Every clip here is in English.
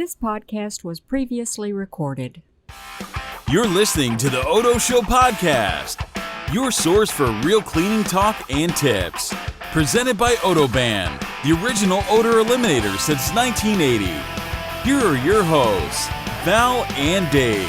This podcast was previously recorded. You're listening to the Odo Show podcast, your source for real cleaning talk and tips. Presented by Odoban, the original odor eliminator since 1980. Here are your hosts, Val and Dave.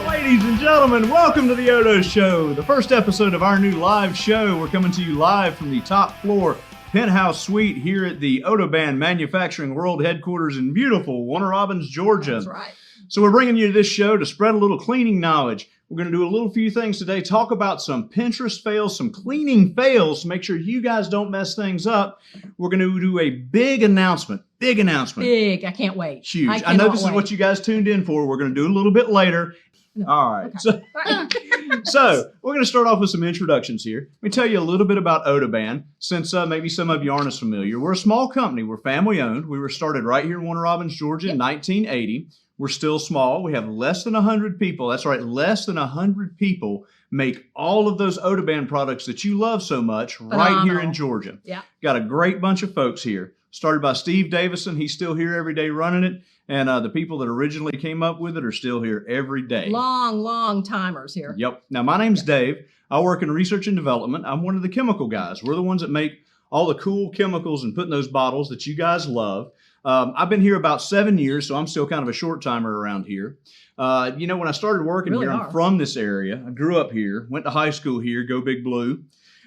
Ladies and gentlemen, welcome to the Odo Show, the first episode of our new live show. We're coming to you live from the top floor penthouse suite here at the Odoban Manufacturing World Headquarters in beautiful Warner Robins, Georgia. That's right. So we're bringing you this show to spread a little cleaning knowledge. We're going to do a little few things today, talk about some Pinterest fails, some cleaning fails to make sure you guys don't mess things up. We're going to do a big announcement. Big. I can't wait. Huge. I know this is what you guys tuned in for. We're going to do a little bit later. No. All right. Okay. So we're going to start off with some introductions here. Let me tell you a little bit about Odoban, since maybe some of you aren't as familiar. We're a small company. We're family owned. We were started right here in Warner Robins, Georgia in 1980. We're still small. We have less than 100 people. That's right, less than 100 people make all of those Odoban products that you love so much right here in Georgia. Yeah. Got a great bunch of folks here. Started by Steve Davison. He's still here every day running it. And the people that originally came up with it are still here every day. Long timers here. Yep. Now, my name's Dave. I work in research and development. I'm one of the chemical guys. We're the ones that make all the cool chemicals and put in those bottles that you guys love. I've been here about 7 years, so I'm still kind of a short timer around here. When I started working here, I'm from this area. I grew up here, went to high school here, go Big Blue.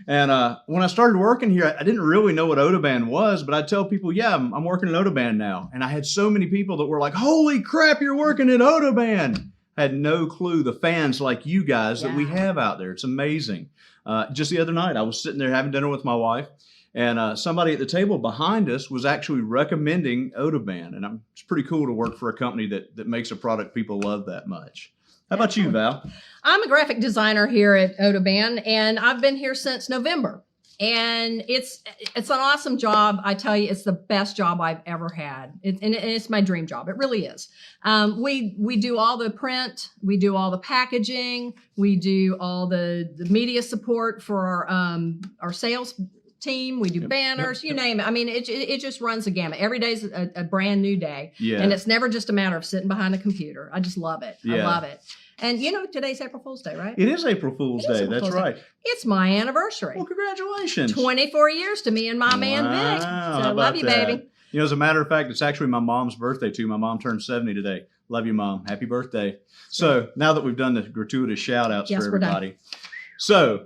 And when I started working here, I didn't really know what Odoban was, but I'd tell people, yeah, I'm working at Odoban now. And I had so many people that were like, holy crap, you're working at Odoban. I had no clue the fans like you guys that we have out there. It's amazing. Just the other night, I was sitting there having dinner with my wife, and somebody at the table behind us was actually recommending Odoban. And it's pretty cool to work for a company that makes a product people love that much. How about you, Val? I'm a graphic designer here at Odoban, and I've been here since November. And it's an awesome job. I tell you, it's the best job I've ever had. And it's my dream job. It really is. We do all the print. We do all the packaging. We do all the media support for our sales team. We do banners, you name it. I mean, it just runs the gamut. Every day's a brand new day. Yeah. And it's never just a matter of sitting behind a computer. I just love it. I love it. And today's April Fool's Day, right? It is April Fool's Day. That's right. It's my anniversary. Well, congratulations. 24 years to me and my man Vic. So I love you, baby. As a matter of fact, it's actually my mom's birthday too. My mom turned 70 today. Love you, Mom. Happy birthday. So now that we've done the gratuitous shout outs for everybody. So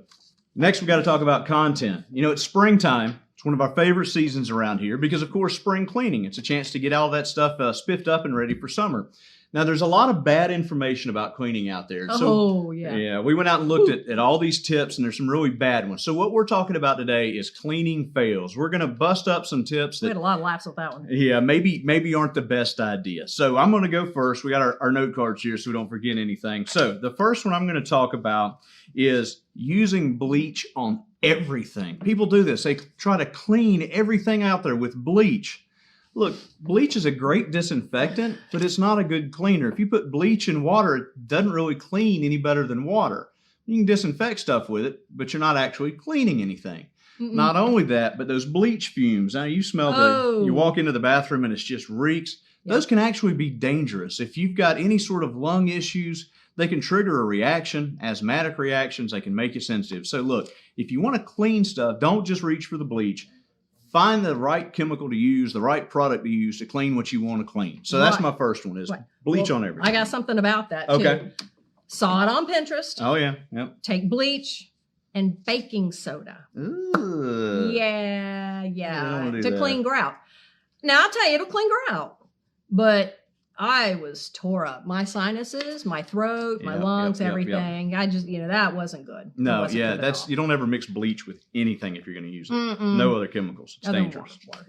next, we got to talk about content. It's springtime. It's one of our favorite seasons around here because, of course, spring cleaning. It's a chance to get all that stuff spiffed up and ready for summer. Now, there's a lot of bad information about cleaning out there. Yeah, we went out and looked at all these tips, and there's some really bad ones. So what we're talking about today is cleaning fails. We're going to bust up some tips. We had a lot of laughs with that one. Yeah, maybe aren't the best idea. So I'm going to go first. We got our note cards here so we don't forget anything. So the first one I'm going to talk about is using bleach on everything. People do this. They try to clean everything out there with bleach. Look, bleach is a great disinfectant, but it's not a good cleaner. If you put bleach in water, it doesn't really clean any better than water. You can disinfect stuff with it, but you're not actually cleaning anything. Not only that, but those bleach fumes. Now, you smell you walk into the bathroom and it just reeks. Yep. Those can actually be dangerous. If you've got any sort of lung issues, they can trigger a reaction, asthmatic reactions. They can make you sensitive. So look, if you want to clean stuff, don't just reach for the bleach. Find the right chemical to use, the right product to use to clean what you want to clean. So that's my first one is bleach on everything. I got something about that, too. Okay. Saw it on Pinterest. Oh, yeah. Yep. Take bleach and baking soda. Ooh. Yeah. To clean grout. Now, I'll tell you, it'll clean grout. But I was tore up. My sinuses, my throat, my lungs, everything. I just, that wasn't good. No, you don't ever mix bleach with anything if you're going to use it. No other chemicals. It's dangerous. Water,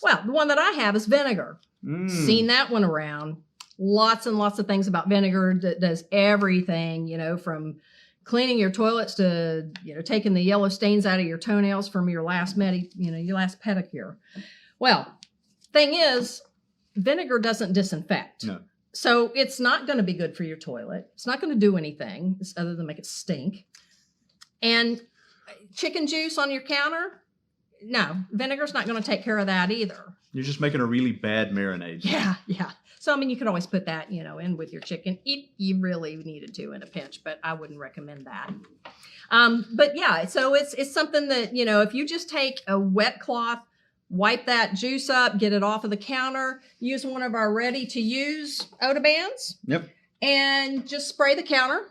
Well, the one that I have is vinegar. Seen that one around. Lots and lots of things about vinegar that does everything, from cleaning your toilets to, taking the yellow stains out of your toenails from your last pedicure. Well, thing is, vinegar doesn't disinfect. No. So it's not going to be good for your toilet. It's not going to do anything other than make it stink. And chicken juice on your counter, no, vinegar's not going to take care of that either. You're just making a really bad marinade. Yeah. So, I mean, you could always put that, in with your chicken if you really needed to in a pinch, but I wouldn't recommend that. But yeah, so it's something that, if you just take a wet cloth, wipe that juice up, get it off of the counter, use one of our ready-to-use Odobands. Yep. And just spray the counter,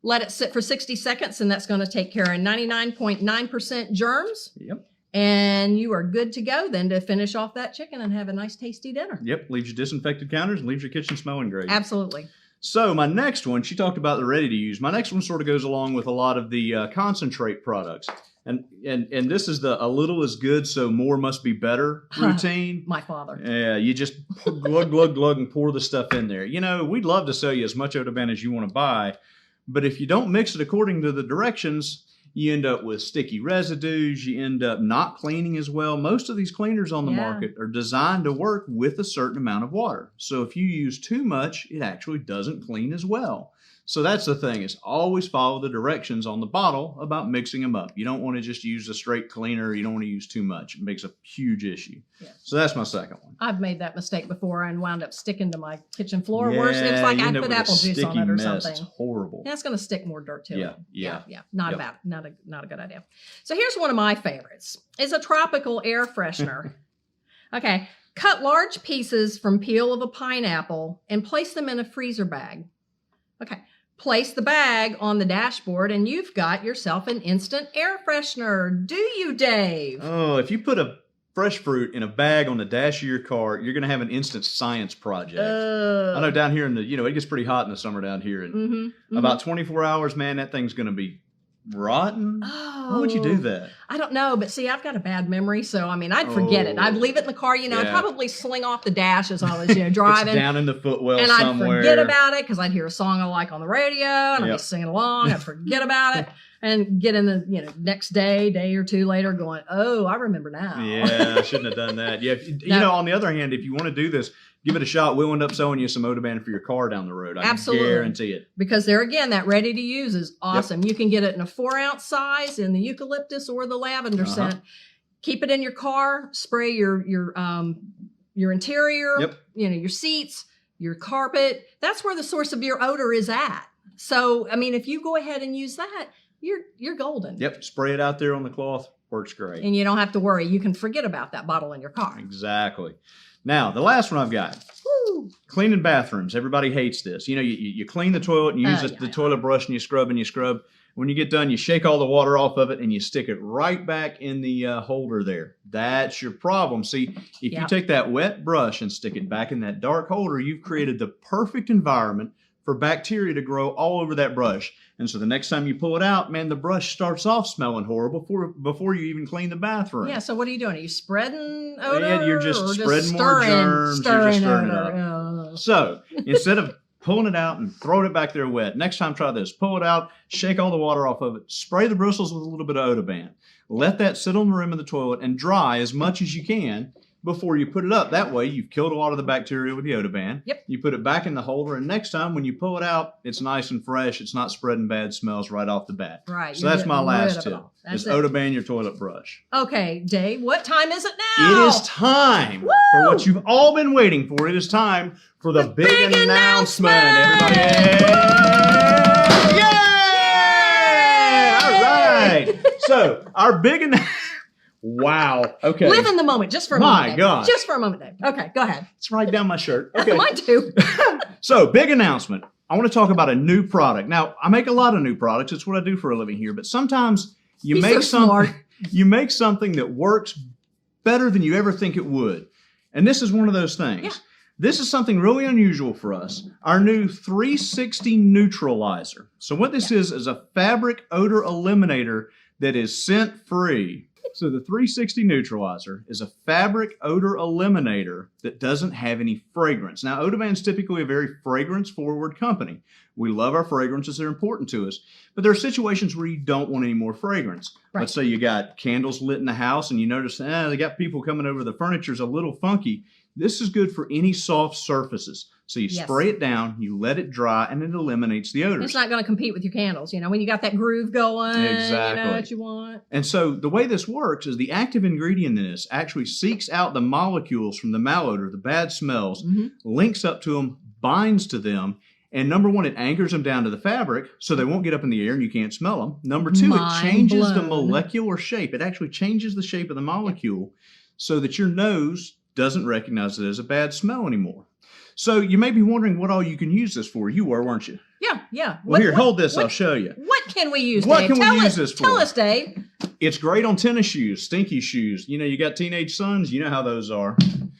let it sit for 60 seconds, and that's going to take care of 99.9% germs. Yep. And you are good to go then to finish off that chicken and have a nice tasty dinner. Yep. Leaves you disinfected counters and leaves your kitchen smelling great. Absolutely. So my next one, she talked about the ready to use. My next one sort of goes along with a lot of the concentrate products. And this is the a little is good, so more must be better routine. My father. Yeah, you just glug, glug, glug, and pour the stuff in there. We'd love to sell you as much Odoban as you want to buy, but if you don't mix it according to the directions, you end up with sticky residues. You end up not cleaning as well. Most of these cleaners on the market are designed to work with a certain amount of water. So if you use too much, it actually doesn't clean as well. So that's the thing, is always follow the directions on the bottle about mixing them up. You don't want to just use a straight cleaner. You don't want to use too much. It makes a huge issue. Yeah. So that's my second one. I've made that mistake before and wound up sticking to my kitchen floor. Worse, it was like I put apple juice on it or something. It's horrible. Yeah, it's going to stick more dirt to it. Yeah. Not a good idea. So here's one of my favorites. It's a tropical air freshener. Okay. Cut large pieces from peel of a pineapple and place them in a freezer bag. Okay. Place the bag on the dashboard and you've got yourself an instant air freshener. Do you, Dave? Oh, if you put a fresh fruit in a bag on the dash of your car, you're going to have an instant science project. I know down here it gets pretty hot in the summer down here. And about 24 hours, man, that thing's going to be rotten. Why would you do that? I don't know, but see, I've got a bad memory, so I'd forget it. I'd leave it in the car, I'd probably sling off the dash as I was, driving. It's down in the footwell and somewhere. I'd forget about it because I'd hear a song I like on the radio, and I'd be singing along. I'd forget about it, and get in the next day or two later, going, "Oh, I remember now." Yeah, I shouldn't have done that. Yeah, on the other hand, if you want to do this, give it a shot. We'll end up selling you some Odoban for your car down the road. I Absolutely. guarantee it. Because there again, that ready to use is awesome. Yep. You can get it in a 4-ounce size in the eucalyptus or the lavender scent. Keep it in your car. Spray your interior. Yep. Your seats, your carpet. That's where the source of your odor is at. So if you go ahead and use that, you're golden. Yep. Spray it out there on the cloth. Works great. And you don't have to worry. You can forget about that bottle in your car. Exactly. Now, the last one I've got. Woo. Cleaning bathrooms. Everybody hates this. You clean the toilet and you use the toilet brush and you scrub. When you get done, you shake all the water off of it and you stick it right back in the holder there. That's your problem. See, if you take that wet brush and stick it back in that dark holder, you've created the perfect environment for bacteria to grow all over that brush. And so the next time you pull it out, man, the brush starts off smelling horrible before you even clean the bathroom. Yeah, so what are you doing? Are you spreading odor? Yeah, you're just spreading more germs. You're just stirring it up. So instead of pulling it out and throwing it back there wet, next time try this. Pull it out, shake all the water off of it, spray the bristles with a little bit of Odoban. Let that sit on the rim of the toilet and dry as much as you can before you put it up. That way, you've killed a lot of the bacteria with the Odoban. Yep. You put it back in the holder, and next time when you pull it out, it's nice and fresh. It's not spreading bad smells right off the bat. Right. So that's my last tip. Is Odoban your toilet brush. Okay, Dave, what time is it now? It is time for what you've all been waiting for. It is time for the big announcement. Everybody, yeah! All right. So our big announcement. Wow. Okay. Live in the moment just for a moment. My God. Just for a moment, Dave. Okay, go ahead. It's right down my shirt. Okay. Mine too. So, big announcement. I want to talk about a new product. Now, I make a lot of new products. It's what I do for a living here. But sometimes you make something that works better than you ever think it would. And this is one of those things. Yeah. This is something really unusual for us. Our new 360 Neutralizer. So what this is a fabric odor eliminator that is scent-free. So the 360 Neutralizer is a fabric odor eliminator that doesn't have any fragrance. Now, Odoban's typically a very fragrance-forward company. We love our fragrances. They're important to us. But there are situations where you don't want any more fragrance. Right. Let's say you got candles lit in the house and you notice, they got people coming over, the furniture's a little funky. This is good for any soft surfaces. So you Yes. spray it down, you let it dry, and it eliminates the odors. It's not going to compete with your candles, when you got that groove going, Exactly. what you want. And so the way this works is the active ingredient in this actually seeks out the molecules from the malodor, the bad smells, links up to them, binds to them, and number one, it anchors them down to the fabric so they won't get up in the air and you can't smell them. Number two, it Mind changes the blown. molecular shape. It actually changes the shape of the molecule so that your nose doesn't recognize it as a bad smell anymore. So you may be wondering what all you can use this for. You were, weren't you? Yeah. Well, here, hold this. I'll show you. What can we use, What Dave? can we Tell use us, this for? Tell us, Dave. It's great on tennis shoes, stinky shoes. You got teenage sons, you know how those are.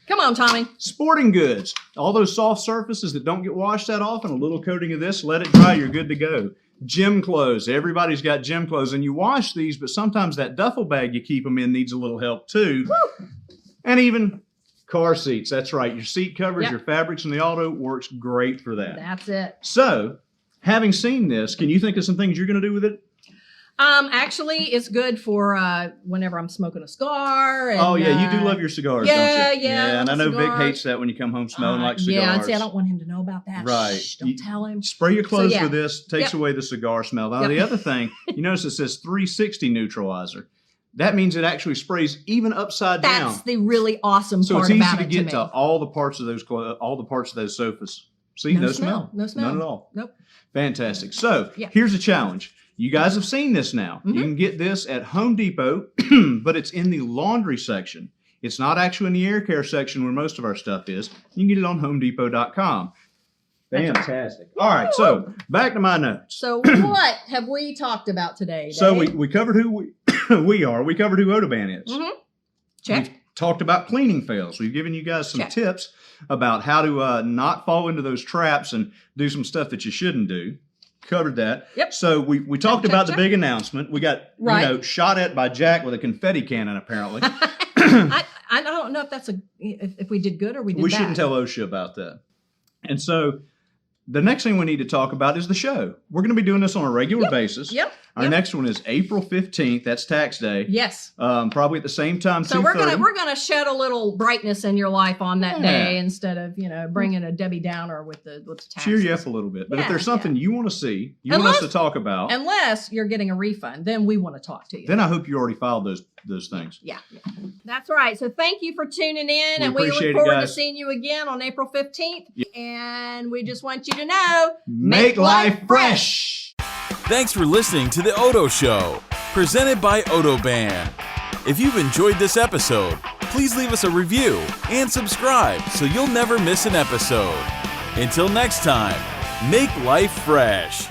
Come on, Tommy. Sporting goods, all those soft surfaces that don't get washed that often, a little coating of this, let it dry, you're good to go. Gym clothes, everybody's got gym clothes, and you wash these, but sometimes that duffel bag you keep them in needs a little help too. Woo. And even car seats, that's right. Your seat covers, Yep. your fabrics in the auto works great for that. That's it. So, having seen this, can you think of some things you're going to do with it? Actually, it's good for whenever I'm smoking a cigar. And, Oh, yeah, you do love your cigars, yeah, don't you? yeah, And I love know Vic cigars. hates that when you come home smelling like cigars. Yeah, see, I don't want him to know about that. Right. Shh, don't tell him. Spray your clothes So, yeah. with this, takes Yep. away the cigar smell. Now, Yep. the other thing, you notice it says 360 neutralizer. That means it actually sprays even upside down. That's the really awesome So part it's easy about to it get to to me. all the parts of those sofas. See, No no smell. No smell. None at all. Nope. Fantastic. So Yeah. here's a challenge. You guys have seen this now. Mhm. You can get this at Home Depot, but it's in the laundry section. It's not actually in the air care section where most of our stuff is. You can get it on HomeDepot.com. Fantastic. All right, so back to my notes. So what have we talked about today, Dave? So we covered who we are. We covered who Odoban is. Check. We've talked about cleaning fails. We've given you guys some Check. tips about how to not fall into those traps and do some stuff that you shouldn't do. Covered that. Yep. So we talked check, about check. the big announcement. We got Right. shot at by Jack with a confetti cannon. Apparently, I don't know if that's if we did good or we did we bad. shouldn't tell OSHA about that. And so the next thing we need to talk about is the show. We're going to be doing this on a regular basis. Yep. Our yep. next one is April 15th. That's tax day. Yes. Probably at the same time. So we're 2:30. gonna shed a little brightness in your life on that Yeah. day instead of bringing a Debbie Downer with the taxes. cheer you up a little bit. But if Yeah, there's something you want to see, you Unless- want us to talk about, Unless you're getting a refund, then we want to talk to you. then I hope you already filed those things. Yeah. That's right. So thank you for tuning in, We and we appreciate look it, forward to guys. seeing you again on April 15th. And we just want you to know, Make life fresh. Thanks for listening to The Odo Show, presented by Odoban. If you've enjoyed this episode, please leave us a review and subscribe so you'll never miss an episode. Until next time, make life fresh.